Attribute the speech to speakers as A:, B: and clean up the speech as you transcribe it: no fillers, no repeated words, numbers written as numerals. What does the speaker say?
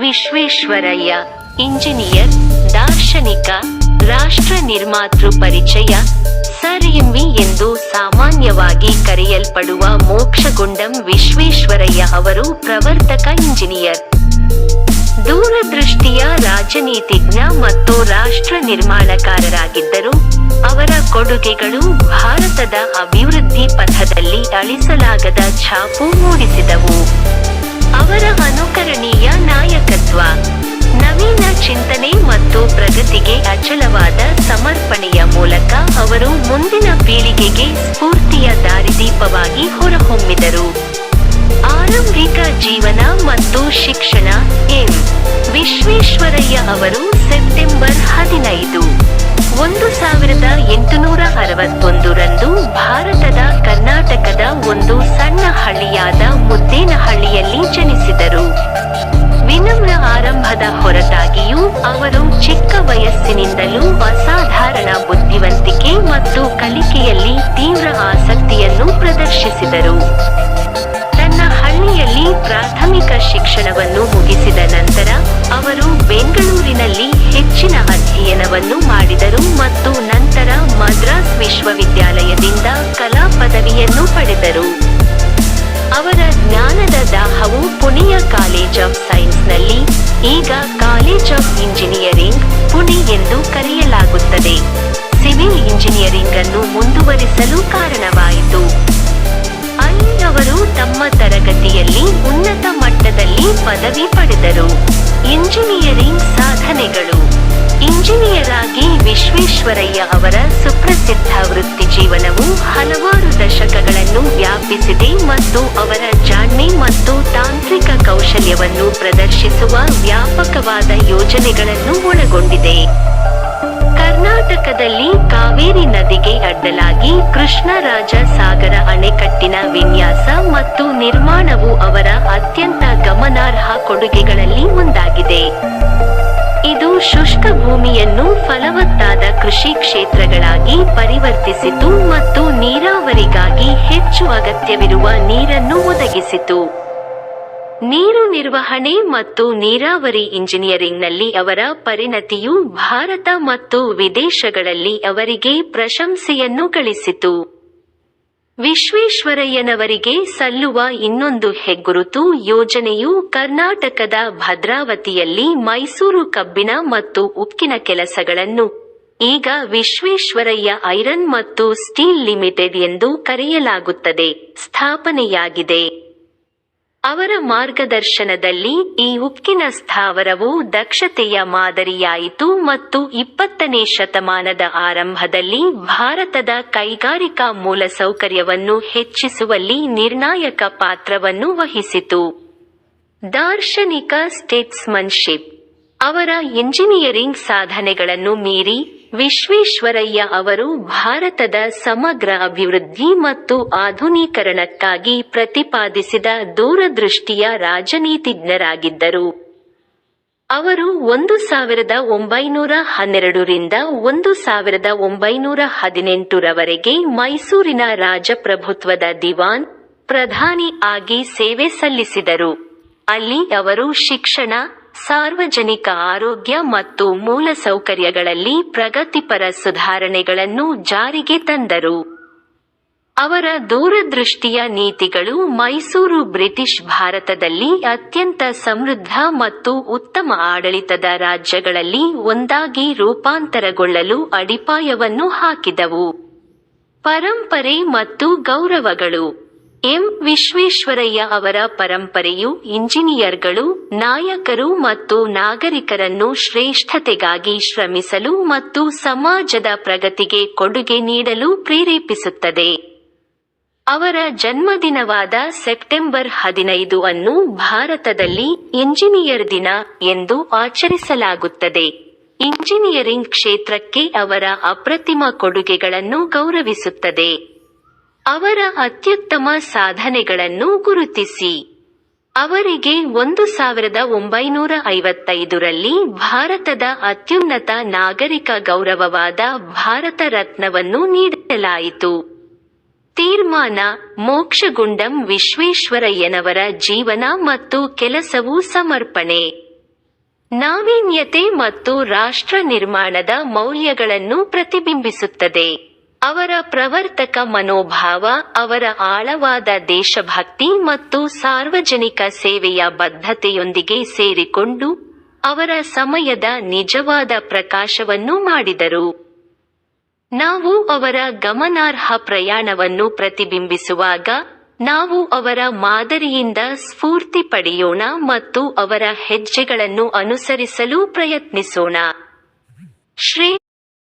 A: Visvesvaraya engineer, ದಾರ್ಶನಿಕ, ರಾಷ್ಟ್ರ ನಿರ್ಮಾತೃ. ಪರಿಚಯ: ಸರ್ ಎಂವಿ ಎಂದು ಸಾಮಾನ್ಯವಾಗಿ ಕರೆಯಲ್ಪಡುವ ಮೋಕ್ಷಗುಂಡಂ ವಿಶ್ವೇಶ್ವರಯ್ಯ ಅವರು ಪ್ರವರ್ತಕ ಇಂಜಿನಿಯರ್, ದೂರದೃಷ್ಟಿಯ ರಾಜನೀತಿಜ್ಞ ಮತ್ತು ರಾಷ್ಟ್ರ ನಿರ್ಮಾಣಕಾರರಾಗಿದ್ದರು. ಅವರ ಕೊಡುಗೆಗಳು ಭಾರತದ ಅಭಿವೃದ್ಧಿ ಪಥದಲ್ಲಿ ಅಳಿಸಲಾಗದ ಛಾಪು ಮೂಡಿಸಿದವು. ಅವರ ಅನುಕರಣೀಯ ನಾಯಕತ್ವ, ನವೀನ ಚಿಂತನೆ ಮತ್ತು ಪ್ರಗತಿಗೆ ಅಚಲವಾದ ಸಮರ್ಪಣೆಯ ಮೂಲಕ ಅವರು ಮುಂದಿನ ಪೀಳಿಗೆಗೆ ಸ್ಫೂರ್ತಿಯ ದಾರಿದೀಪವಾಗಿ ಹೊರಹೊಮ್ಮಿದರು. ಆರಂಭಿಕ ಜೀವನ ಮತ್ತು ಶಿಕ್ಷಣ: ಎಂ. ವಿಶ್ವೇಶ್ವರಯ್ಯ ಅವರು ಸೆಪ್ಟೆಂಬರ್ 15, 1861 ರಂದು ಭಾರತದ ಕರ್ನಾಟಕದ ಒಂದು ಸಣ್ಣ ಹಳ್ಳಿಯಾದ ಮುದ್ದೇನಹಳ್ಳಿಯಲ್ಲಿ ಜನಿಸಿದರು. ವಿನಮ್ರ ಆರಂಭದ ಹೊರತಾಗಿಯೂ ಅವರು ಚಿಕ್ಕ ವಯಸ್ಸಿನಿಂದಲೂ ಅಸಾಧಾರಣ ಬುದ್ಧಿವಂತಿಕೆ ಮತ್ತು ಕಲಿಕೆಯಲ್ಲಿ ತೀವ್ರ ಆಸಕ್ತಿಯನ್ನು ಪ್ರದರ್ಶಿಸಿದರು. ತನ್ನ ಹಳ್ಳಿಯಲ್ಲಿ ಪ್ರಾಥಮಿಕ ಶಿಕ್ಷಣವನ್ನು ಮುಗಿಸಿದ ನಂತರ ಅವರು ಬೆಂಗಳೂರಿನಲ್ಲಿ ಹೆಚ್ಚಿನ ಅಧ್ಯಯನವನ್ನು ಮಾಡಿದರು ಮತ್ತು ನಂತರ ಮದ್ರಾಸ್ ವಿಶ್ವವಿದ್ಯಾಲಯದಿಂದ ಕಲಾ ಪದವಿಯನ್ನು ಪಡೆದರು. ಅವರ ಜ್ಞಾನದ ದಾಹವು ಪುಣೆಯ ಕಾಲೇಜ್ ಆಫ್ ಸೈನ್ಸ್ನಲ್ಲಿ, ಈಗ ಕಾಲೇಜ್ ಆಫ್ ಇಂಜಿನಿಯರಿಂಗ್, ಪುಣೆ ಎಂದು ಕರೆಯಲಾಗುತ್ತದೆ, ಸಿವಿಲ್ ಇಂಜಿನಿಯರಿಂಗ್ ಅನ್ನು ಮುಂದುವರಿಸಲು ಕಾರಣವಾಯಿತು. ಅಲ್ಲಿ ಅವರು ತಮ್ಮ ತರಗತಿಯಲ್ಲಿ ಉನ್ನತ ಮಟ್ಟದಲ್ಲಿ ಪದವಿ ಪಡೆದರು. ಇಂಜಿನಿಯರಿಂಗ್ ಸಾಧನೆಗಳು: ಇಂಜಿನಿಯರ್ ಆಗಿ ವಿಶ್ವೇಶ್ವರಯ್ಯ ಅವರ ಸುಪ್ರಸಿದ್ಧ ವೃತ್ತಿಜೀವನವು ಹಲವಾರು ದಶಕಗಳನ್ನು ವ್ಯಾಪಿಸಿದೆ ಮತ್ತು ಅವರ ಜಾಣ್ಮೆ ಮತ್ತು ತಾಂತ್ರಿಕ ಕೌಶಲ್ಯವನ್ನು ಪ್ರದರ್ಶಿಸುವ ವ್ಯಾಪಕವಾದ ಯೋಜನೆಗಳನ್ನು ಒಳಗೊಂಡಿದೆ. ಕರ್ನಾಟಕದಲ್ಲಿ ಕಾವೇರಿ ನದಿಗೆ ಅಡ್ಡಲಾಗಿ ಕೃಷ್ಣರಾಜ ಸಾಗರ ಅಣೆಕಟ್ಟಿನ ವಿನ್ಯಾಸ ಮತ್ತು ನಿರ್ಮಾಣವು ಅವರ ಅತ್ಯಂತ ಗಮನಾರ್ಹ ಕೊಡುಗೆಗಳಲ್ಲಿ ಒಂದಾಗಿದೆ. ಇದು ಶುಷ್ಕ ಭೂಮಿಯನ್ನು ಫಲವತ್ತಾದ ಕೃಷಿ ಕ್ಷೇತ್ರಗಳಾಗಿ ಪರಿವರ್ತಿಸಿತು ಮತ್ತು ನೀರಾವರಿಗಾಗಿ ಹೆಚ್ಚು ಅಗತ್ಯವಿರುವ ನೀರನ್ನು ಒದಗಿಸಿತು. ನೀರು ನಿರ್ವಹಣೆ ಮತ್ತು ನೀರಾವರಿ ಇಂಜಿನಿಯರಿಂಗ್ನಲ್ಲಿ ಅವರ ಪರಿಣತಿಯು ಭಾರತ ಮತ್ತು ವಿದೇಶಗಳಲ್ಲಿ ಅವರಿಗೆ ಪ್ರಶಂಸೆಯನ್ನು ಗಳಿಸಿತು. ವಿಶ್ವೇಶ್ವರಯ್ಯನವರಿಗೆ ಸಲ್ಲುವ ಇನ್ನೊಂದು ಹೆಗ್ಗುರುತು ಯೋಜನೆಯು ಕರ್ನಾಟಕದ ಭದ್ರಾವತಿಯಲ್ಲಿ ಮೈಸೂರು ಕಬ್ಬಿಣ ಮತ್ತು ಉಕ್ಕಿನ ಕೆಲಸಗಳನ್ನು, ಈಗ ವಿಶ್ವೇಶ್ವರಯ್ಯ ಐರನ್ ಮತ್ತು ಸ್ಟೀಲ್ ಲಿಮಿಟೆಡ್ ಎಂದು ಕರೆಯಲಾಗುತ್ತದೆ, ಸ್ಥಾಪನೆಯಾಗಿದೆ. ಅವರ ಮಾರ್ಗದರ್ಶನದಲ್ಲಿ ಈ ಉಕ್ಕಿನ ಸ್ಥಾವರವು ದಕ್ಷತೆಯ ಮಾದರಿಯಾಯಿತು ಮತ್ತು 20ನೇ ಶತಮಾನದ ಆರಂಭದಲ್ಲಿ ಭಾರತದ ಕೈಗಾರಿಕಾ ಮೂಲಸೌಕರ್ಯವನ್ನು ಹೆಚ್ಚಿಸುವಲ್ಲಿ ನಿರ್ಣಾಯಕ ಪಾತ್ರವನ್ನು ವಹಿಸಿತು. ದಾರ್ಶನಿಕ ಸ್ಟೇಟ್ಸ್ಮನ್ಶಿಪ್: ಅವರ ಎಂಜಿನಿಯರಿಂಗ್ ಸಾಧನೆಗಳನ್ನು ಮೀರಿ ವಿಶ್ವೇಶ್ವರಯ್ಯ ಅವರು ಭಾರತದ ಸಮಗ್ರ ಅಭಿವೃದ್ಧಿ ಮತ್ತು ಆಧುನೀಕರಣಕ್ಕಾಗಿ ಪ್ರತಿಪಾದಿಸಿದ ದೂರದೃಷ್ಟಿಯ ರಾಜನೀತಿಜ್ಞರಾಗಿದ್ದರು. ಅವರು 1912 ರಿಂದ 1918 ರವರೆಗೆ ಮೈಸೂರಿನ ರಾಜಪ್ರಭುತ್ವದ ದಿವಾನ್, ಪ್ರಧಾನಿ ಆಗಿ ಸೇವೆ ಸಲ್ಲಿಸಿದರು. ಅಲ್ಲಿ ಅವರು ಶಿಕ್ಷಣ, ಸಾರ್ವಜನಿಕ ಆರೋಗ್ಯ ಮತ್ತು ಮೂಲಸೌಕರ್ಯಗಳಲ್ಲಿ ಪ್ರಗತಿಪರ ಸುಧಾರಣೆಗಳನ್ನು ಜಾರಿಗೆ ತಂದರು. ಅವರ ದೂರದೃಷ್ಟಿಯ ನೀತಿಗಳು ಮೈಸೂರು ಬ್ರಿಟಿಷ್ ಭಾರತದಲ್ಲಿ ಅತ್ಯಂತ ಸಮೃದ್ಧ ಮತ್ತು ಉತ್ತಮ ಆಡಳಿತದ ರಾಜ್ಯಗಳಲ್ಲಿ ಒಂದಾಗಿ ರೂಪಾಂತರಗೊಳ್ಳಲು ಅಡಿಪಾಯವನ್ನು ಹಾಕಿದವು. ಪರಂಪರೆ ಮತ್ತು ಗೌರವಗಳು: ಎಂ. ವಿಶ್ವೇಶ್ವರಯ್ಯ ಅವರ ಪರಂಪರೆಯು ಇಂಜಿನಿಯರ್ಗಳು, ನಾಯಕರು ಮತ್ತು ನಾಗರಿಕರನ್ನು ಶ್ರೇಷ್ಠತೆಗಾಗಿ ಶ್ರಮಿಸಲು ಮತ್ತು ಸಮಾಜದ ಪ್ರಗತಿಗೆ ಕೊಡುಗೆ ನೀಡಲು ಪ್ರೇರೇಪಿಸುತ್ತದೆ. ಅವರ ಜನ್ಮದಿನವಾದ ಸೆಪ್ಟೆಂಬರ್ 15 ಅನ್ನು ಭಾರತದಲ್ಲಿ ಎಂಜಿನಿಯರ್ ದಿನ ಎಂದು ಆಚರಿಸಲಾಗುತ್ತದೆ. ಇಂಜಿನಿಯರಿಂಗ್ ಕ್ಷೇತ್ರಕ್ಕೆ ಅವರ ಅಪ್ರತಿಮ ಕೊಡುಗೆಗಳನ್ನು ಗೌರವಿಸುತ್ತದೆ. ಅವರ ಅತ್ಯುತ್ತಮ ಸಾಧನೆಗಳನ್ನು ಗುರುತಿಸಿ. ಅವರಿಗೆ 1955 ರಲ್ಲಿ ಭಾರತದ ಅತ್ಯುನ್ನತ ನಾಗರಿಕ ಗೌರವವಾದ ಭಾರತ ರತ್ನವನ್ನು ನೀಡಲಾಯಿತು. ತೀರ್ಮಾನ: ಮೋಕ್ಷಗುಂಡಂ ವಿಶ್ವೇಶ್ವರಯ್ಯನವರ ಜೀವನ ಮತ್ತು ಕೆಲಸವು ಸಮರ್ಪಣೆ. ನಾವೀನ್ಯತೆ ಮತ್ತು ರಾಷ್ಟ್ರ ನಿರ್ಮಾಣದ ಮೌಲ್ಯಗಳನ್ನು ಪ್ರತಿಬಿಂಬಿಸುತ್ತದೆ. ಅವರ ಪ್ರವರ್ತಕ ಮನೋಭಾವ ಅವರ ಆಳವಾದ ದೇಶಭಕ್ತಿ ಮತ್ತು ಸಾರ್ವಜನಿಕ ಸೇವೆಯ ಬದ್ಧತೆಯೊಂದಿಗೆ ಸೇರಿಕೊಂಡು ಅವರ ಸಮಯದ ನಿಜವಾದ ಪ್ರಕಾಶವನ್ನು ಮಾಡಿದರು. ನಾವು ಅವರ ಗಮನಾರ್ಹ ಪ್ರಯಾಣವನ್ನು ಪ್ರತಿಬಿಂಬಿಸುವಾಗ ನಾವು ಅವರ ಮಾದರಿಯಿಂದ ಸ್ಫೂರ್ತಿ ಪಡೆಯೋಣ ಮತ್ತು ಅವರ ಹೆಜ್ಜೆಗಳನ್ನು ಅನುಸರಿಸಲು ಪ್ರಯತ್ನಿಸೋಣ. ಶ್ರೇಷ್ಠ